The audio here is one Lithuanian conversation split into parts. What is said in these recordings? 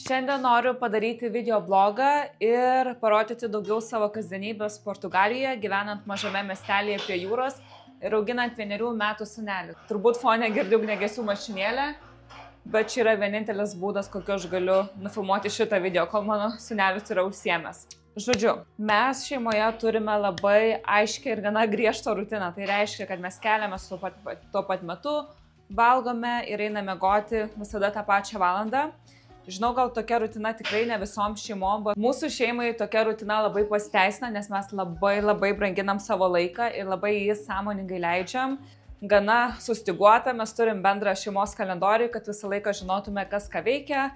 Šiandien noriu padaryti video blogą ir parodyti daugiau savo kasdienybės Portugalijoje, gyvenant mažame miestelėje prie jūros ir auginant 1 metų sūnelį. Turbūt fone girdžiu ugniagesių mašinėlę, bet čia yra vienintelis būdas, kokiu aš galiu nufilmuoti šitą video, kol mano sūnelis yra užsiėmęs. Žodžiu, mes šeimoje turime labai aiškią ir gana griežtą rutiną. Tai reiškia, kad mes keliamės tuo pat metu, valgome ir einame miegoti visada tą pačią valandą. Žinau, gal tokia rutina tikrai ne visom šeimom, bet mūsų šeimai tokia rutina labai pasiteisina, nes mes labai branginam savo laiką ir labai jį sąmoningai leidžiam. Gana sustiguota, mes turim bendrą šeimos kalendorių, kad visą laiką žinotume, kas ką veikia,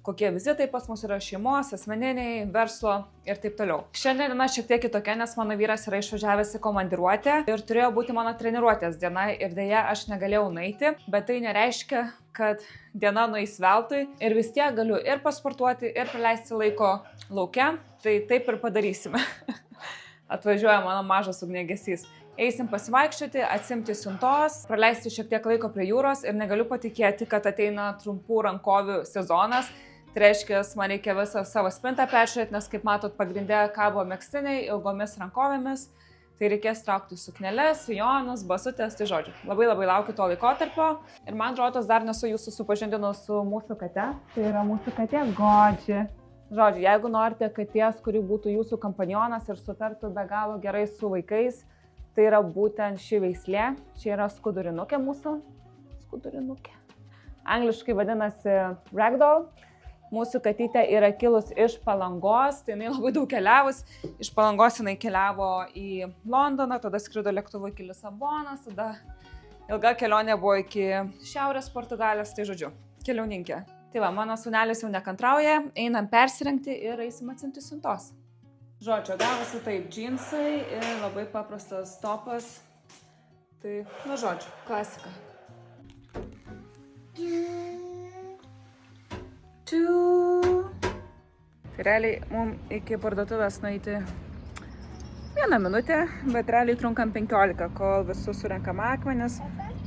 kokie vizitai pas mus yra šeimos, asmeniniai, verslo ir taip toliau. Šiandien diena šiek tiek kitokia, nes mano vyras yra išvažiavęs į komandiruotę ir turėjo būti mano treniruotės diena ir dėja aš negalėjau nueiti, bet tai nereiškia, kad diena nueis veltui ir vis tiek galiu ir pasportuoti, ir praleisti laiko lauke, tai taip ir padarysime. Atvažiuoja mano mažas ugniagesys. Eisim pasivaikščioti, atsimti siuntos, praleisti šiek tiek laiko prie jūros ir negaliu patikėti, kad ateina trumpų rankovių sezonas. Tai reiškia, man reikia visą savo spintą peržiūrėti, nes kaip matot, pagrindė kabo megztiniai ilgomis rankovėmis. Tai reikės traukti sukneles, sijonus, basutės, tai žodžiu. Labai laukiu to laikotarpio. Ir man rodos, dar nesu jūsų supažindinus su mūsų kate. Tai yra mūsų katė Godži. Žodžiu, jeigu norite katės, kuri būtų jūsų kompanionas ir sutartų be galo gerai su vaikais, tai yra būtent ši veislė. Čia yra skudurinukė mūsų. Skudurinukė. Angliškai vadinasi ragdoll. Mūsų katytė yra kilus iš Palangos, tai jinai labai daug keliavus. Iš Palangos jinai keliavo į Londoną, tada skrido lėktuvu iki Lisabonos, tada ilga kelionė buvo iki šiaurės Portugalijos, tai žodžiu, keliauninkė. Tai va, mano sūnelis jau nekantrauja, einam persirengti ir eisim atsimti siuntos. Žodžiu, gavosi taip džinsai ir labai paprastas topas. Tai, na žodžiu, klasika. Tai realiai mums iki parduotuvės nueiti 1 minutę, bet realiai trunkam 15, kol visus surenkam akmenis,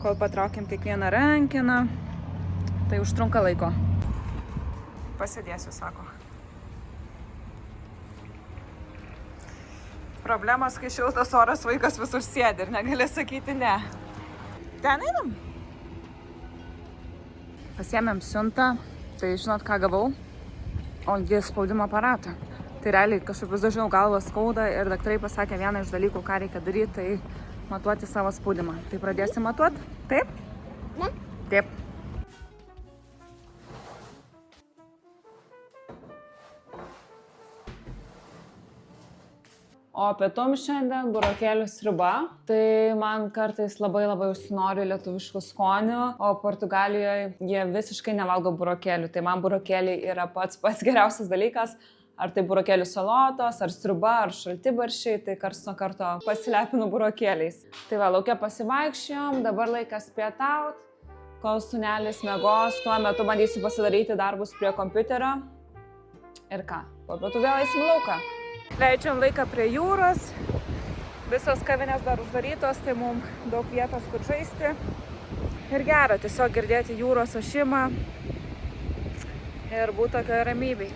kol patraukiam kiekvieną rankeną. Tai užtrunka laiko. Pasėdėsiu, sako. Problemos, kai šiltas oras, vaikas visur sėdi ir negali sakyti ne. Ten einam. Pasiėmėm siuntą. Tai žinot, ką gavau? Ogi spaudimo aparatą. Tai realiai kažkaip vis dažniau galvą skauda ir daktarai pasakė vieną iš dalykų, ką reikia daryti, tai matuoti savo spaudimą. Tai pradėsim matuoti? Taip? Ne? Taip. O pietum šiandien burokėlių sriuba. Tai man kartais labai užsinori lietuviškų skonių, o Portugalijoje jie visiškai nevalgo burokėlių. Tai man burokėliai yra pats geriausias dalykas. Ar tai burokėlių salotos, ar sriuba, ar šaltibarščiai, tai karts nuo karto pasilepinu burokėliais. Tai va, lauke pasivaikščiojom, dabar laikas pietaut, kol sūnelis miegos, tuo metu bandysiu pasidaryti darbus prie kompiuterio. Ir ką, po pietų vėl eisim lauką. Leidžiam laiką prie jūros, visos kavinės dar uždarytos, tai mums daug vietos, kur žaisti. Ir gera tiesiog girdėti jūros ošimą ir būti tokioje ramybėj.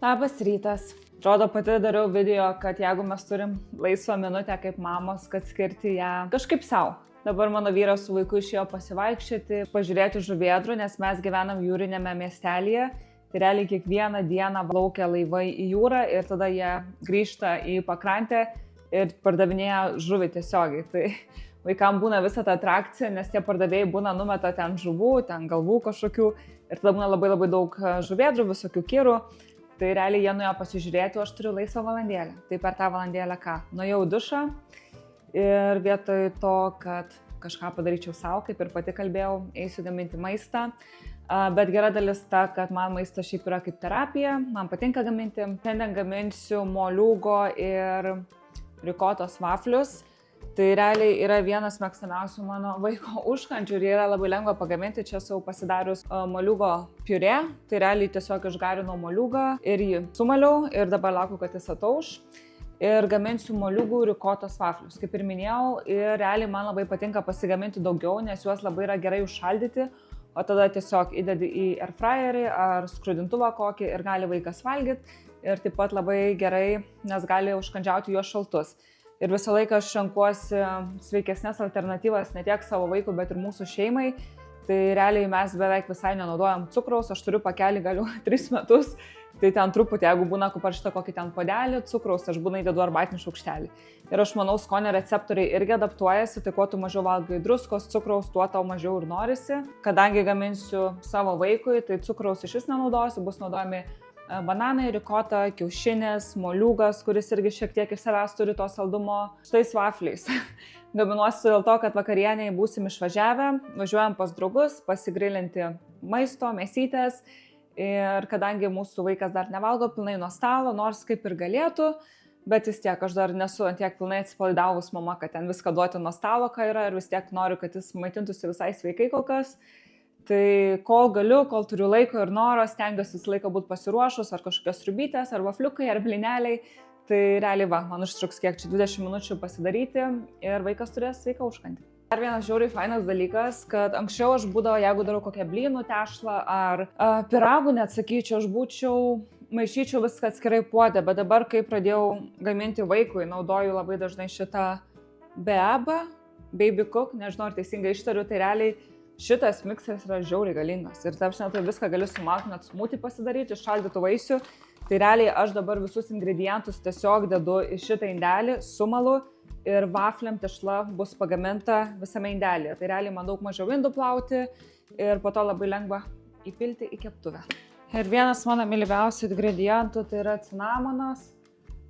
Labas rytas. Atrodo, pati dariau video, kad jeigu mes turim laisvą minutę kaip mamos, kad skirti ją kažkaip savo. Dabar mano vyras su vaiku išėjo pasivaikščioti, pažiūrėti žuvėdrų, nes mes gyvenam jūrinėme miestelėje. Tai realiai kiekvieną dieną plaukia laivai į jūrą ir tada jie grįžta į pakrantę ir pardavinėja žuvį tiesiogiai. Tai vaikam būna visa ta atrakcija, nes tie pardavėjai būna numeta ten žuvų, ten galvų kažkokių ir tada būna labai daug žuvėdrų, visokių kirų. Tai realiai jie nuėjo pasižiūrėti, o aš turiu laisvą valandėlę. Tai per tą valandėlę ką? Nuėjau į dušą ir vietoj to, kad kažką padaryčiau savo, kaip ir pati kalbėjau, eisiu gaminti maistą. Bet gera dalis ta, kad man maistas šiaip yra kaip terapija, man patinka gaminti. Šiandien gaminsiu moliūgo ir rikotos vaflius. Tai realiai yra vienas mėgstamiausių mano vaiko užkandžių ir yra labai lengva pagaminti. Čia esu pasidarius moliūgo piurė, tai realiai tiesiog išgarinau moliūgą ir jį sumaliau ir dabar laukiu, kad jis atauš. Ir gaminsiu moliūgų rikotos vaflius, kaip ir minėjau, ir realiai man labai patinka pasigaminti daugiau, nes juos labai yra gerai užšaldyti, o tada tiesiog įdedi į airfryerį ar skrudintuvą kokį ir gali vaikas valgyti ir taip pat labai gerai, nes gali užkandžiauti juos šaltus. Ir visą laiką aš renkuosi sveikesnės alternatyvas ne tiek savo vaikui, bet ir mūsų šeimai. Tai realiai mes beveik visai nenaudojam cukraus, aš turiu pakelį galiu 3 metus. Tai ten truputį, jeigu būna parašyta kokį ten puodelį cukraus, aš būna įdedu arbatinį šaukštelį. Ir aš manau, skonio receptoriai irgi adaptuojasi, tai kuo tu mažiau valgai druskos, cukraus, tuo tau mažiau ir norisi. Kadangi gaminsiu savo vaikui, tai cukraus iš vis nenaudosiu, bus naudojami bananai, rikota, kiaušinės, moliūgas, kuris irgi šiek tiek iš savęs turi to saldumo, su tais vafliais. Gaminuosiu dėl to, kad vakarieniai būsim išvažiavę, važiuojam pas draugus, pasigrilinti maisto, mėsytės. Ir kadangi mūsų vaikas dar nevalgo pilnai nuo stalo, nors kaip ir galėtų, bet vis tiek aš dar nesu ant tiek pilnai atsipalaidavus mama, kad ten viską duoti nuo stalo, ką yra, ir vis tiek noriu, kad jis maitintųsi visai sveikai kol kas. Tai kol galiu, kol turiu laiko ir noro, stengiuosi visą laiką būti pasiruošus, ar kažkokios sriubytės, ar vafliukai, ar blyneliai. Tai realiai man užtruks kiek čia 20 minučių pasidaryti ir vaikas turės sveiką užkandį. Dar vienas žiauriai fainas dalykas, kad anksčiau aš būdavo, jeigu darau kokią blynų tešlą ar pyragų, net sakyčiau, aš maišyčiau viską atskirai puodę, bet dabar, kai pradėjau gaminti vaikui, naudoju labai dažnai šitą BEABA, Baby Cook, nežinau, ar teisingai ištariu, tai realiai šitas mikseris yra žiauriai galingas. Ir taip, tai viską galiu sumalti, net smūtį pasidaryti, šaldytų vaisių. Tai realiai aš dabar visus ingredientus tiesiog dedu į šitą indelį, sumalu. Ir vafliam tešla bus pagaminta visame indelėje. Tai realiai man daug mažiau indų plauti ir po to labai lengva įpilti į keptuvę. Ir vienas mano mylimiausių ingredientų tai yra cinamonas.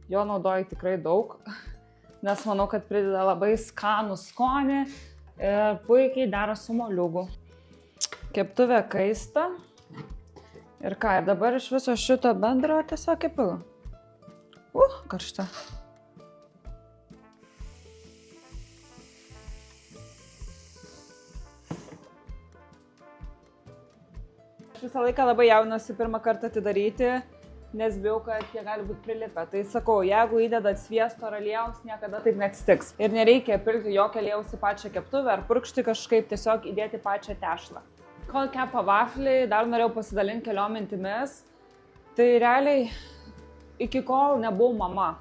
Jo naudoju tikrai daug, nes manau, kad prideda labai skanų skonį ir puikiai dera su moliūgu. Keptuvė kaista. Ir ką, ir dabar iš viso šito bendro tiesiog kepilu. Karšta. Aš visą laiką labai jaunuosi pirmą kartą atidaryti, nes bijau, kad jie gali būti prilipę. Tai sakau, jeigu įdedat sviesto ar aliejaus, niekada taip neatsitiks. Ir nereikia pilti jokio aliejaus į pačią keptuvę ar purkšti kažkaip, tiesiog įdėti pačią tešlą. Kol kepa vaflį, dar norėjau pasidalinti keliom mintimis. Tai realiai iki kol nebuvau mama.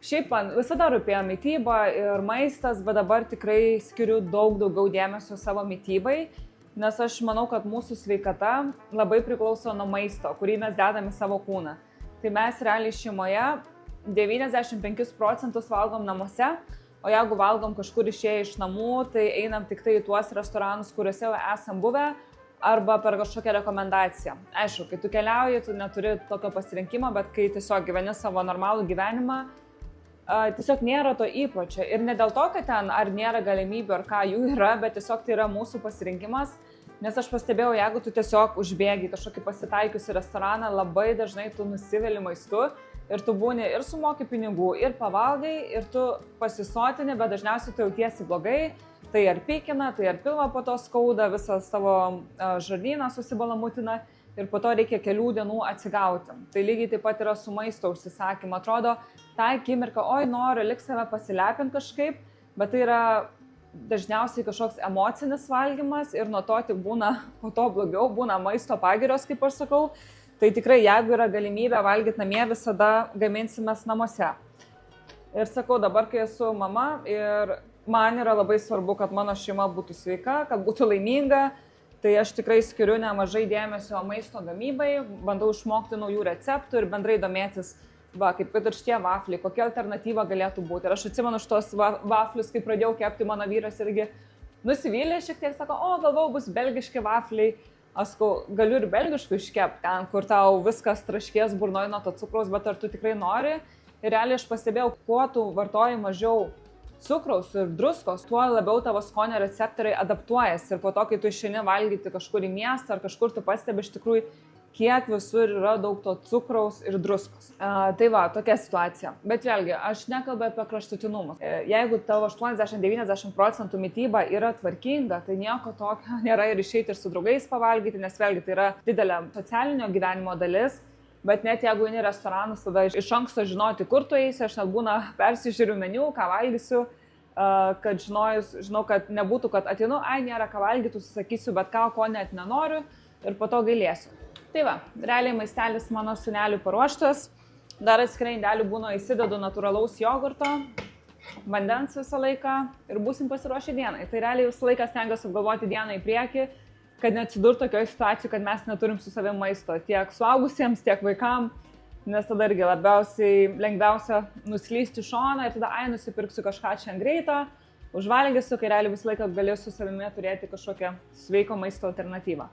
Šiaip man visada rūpėjo mityba ir maistas, bet dabar tikrai skiriu daug daugiau dėmesio savo mitybai. Nes aš manau, kad mūsų sveikata labai priklauso nuo maisto, kurį mes dedame į savo kūną. Tai mes realiai šeimoje 95% valgom namuose, o jeigu valgom kažkur išėję iš namų, tai einam tik tai į tuos restoranus, kuriuose jau esam buvę, arba per kažkokią rekomendaciją. Aišku, kai tu keliauji, tu neturi tokio pasirinkimo, bet kai tiesiog gyveni savo normalų gyvenimą, tiesiog nėra to įpročio. Ir ne dėl to, kad ten ar nėra galimybių, ar ką jų yra, bet tiesiog tai yra mūsų pasirinkimas. Nes aš pastebėjau, jeigu tu tiesiog užbėgi kažkokį pasitaikiusi restoraną, labai dažnai tu nusivili maistu ir tu būni ir sumoki pinigų, ir pavalgai, ir tu pasisotini, bet dažniausiai tu jautiesi blogai. Tai ar pykina, tai ar pilvą po to skauda, visas tavo žarnynas susibalamutina. Ir po to reikia kelių dienų atsigauti. Tai lygiai taip pat yra su maisto užsisakymu. Atrodo, tą akimirką, oi noriu, lik save pasilepinti kažkaip, bet tai yra dažniausiai kažkoks emocinis valgymas ir nuo to tik būna po to blogiau, būna maisto pagirios, kaip aš sakau. Tai tikrai, jeigu yra galimybė valgyti namie, visada gaminsimės namuose. Ir sakau, dabar, kai esu mama ir man yra labai svarbu, kad mano šeima būtų sveika, kad būtų laiminga, tai aš tikrai skiriu nemažai dėmesio maisto gamybai, bandau išmokti naujų receptų ir bendrai domėtis, kaip kad ir šitie vafliai, kokia alternatyva galėtų būti. Ir aš atsimenu šitos vaflius, kai pradėjau kepti, mano vyras irgi nusivylė šiek tiek, sako, galvau, bus belgiški vafliai. Aš sakau, galiu ir belgiškų iškepti ten, kur tau viskas traškės burnoj nuo to cukraus, bet ar tu tikrai nori? Ir realiai aš pastebėjau, kuo tu vartoji mažiau cukraus ir druskos, tuo labiau tavo skonio receptoriai adaptuojasi. Ir po to, kai tu išeini valgyti kažkur į miestą ar kažkur, tu pastebi iš tikrųjų, kiek visur yra daug to cukraus ir druskos. Tai va, tokia situacija. Bet vėlgi, aš nekalbu apie kraštutinumus. Jeigu tavo 80-90% mityba yra tvarkinga, tai nieko tokio nėra ir išeiti ir su draugais pavalgyti, nes vėlgi tai yra didelė socialinio gyvenimo dalis. Bet net jeigu eini į restoranus, tada iš anksto žinoti, kur tu eisi, aš net būna persižiūriu meniu, ką valgysiu, kad žinau, kad nebūtų, kad ateinu, nėra ką valgyti, susakysiu, bet ką, ko net nenoriu ir po to gailėsiu. Tai va, realiai maistelis mano sūneliui paruoštas, dar atskirai indelių būna įsidedu natūralaus jogurto, vandens visą laiką ir būsim pasiruošę dienai. Tai realiai visą laiką stengiuosi apgalvoti dieną į priekį, kad neatsidurtų tokioje situacijoje, kad mes neturim su savim maisto tiek suaugusiems, tiek vaikam, nes tada irgi lengviausia nuslysti šoną ir tada nusipirksiu kažką čia greito, užvalgysiu, kai realiai visą laiką galiu su savimi turėti kažkokią sveiko maisto alternatyvą.